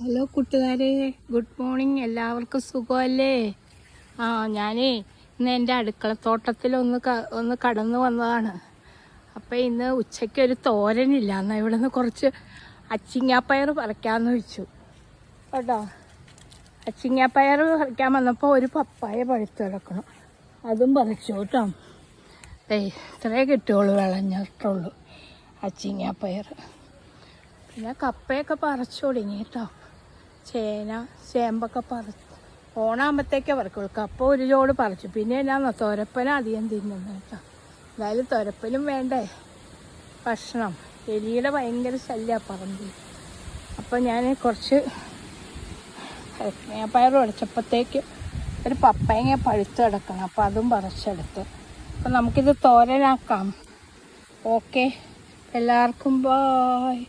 Hello കൂട്ടുകാരെ, good morning. എല്ലാവർക്കും സുഖമല്ലേ? ഞാനേ ഇന്ന് എൻ്റെ അടുക്കളത്തോട്ടത്തിലൊന്ന് കടന്നു വന്നതാണ്. അപ്പോൾ ഇന്ന് ഉച്ചയ്ക്കൊരു തോരനില്ല. എന്നാൽ ഇവിടെ നിന്ന് കുറച്ച് അച്ചിങ്ങാപ്പയർ പറിക്കാമെന്ന് വെച്ചു കേട്ടോ. അച്ചിങ്ങാപ്പയർ പറിക്കാൻ വന്നപ്പോൾ ഒരു പപ്പായ പഴുത്ത് കിടക്കണം, അതും പറിച്ചു കേട്ടോ. ഇത്രയേ കിട്ടുകയുള്ളൂ, വിളഞ്ഞിട്ടുള്ളൂ അച്ചിങ്ങാപ്പയർ. പിന്നെ കപ്പയൊക്കെ പറിച്ചു തുടങ്ങി കേട്ടോ. ചേമ്പൊക്കെ പറിച്ചു ഓണാകുമ്പോഴത്തേക്കേ പറിക്കുള്ളൂ. കപ്പ ഒരു ചോട് പറിച്ചു. പിന്നെ എന്നാ തുരപ്പന അധികം തിന്നുന്നു കേട്ടോ. എന്തായാലും തുരപ്പനും വേണ്ടേ ഭക്ഷണം. എലിയുടെ ഭയങ്കര ശല്യമാണ് പറമ്പിൽ. അപ്പം ഞാൻ കുറച്ച് പയർ ഉടച്ചപ്പോഴത്തേക്ക് ഒരു പപ്പയങ്ങ പഴുത്ത് കിടക്കണം. അപ്പം അതും പറിച്ചെടുത്ത്. അപ്പം നമുക്കിത് തോരനാക്കാം. ഓക്കെ, എല്ലാവർക്കും ബായ്.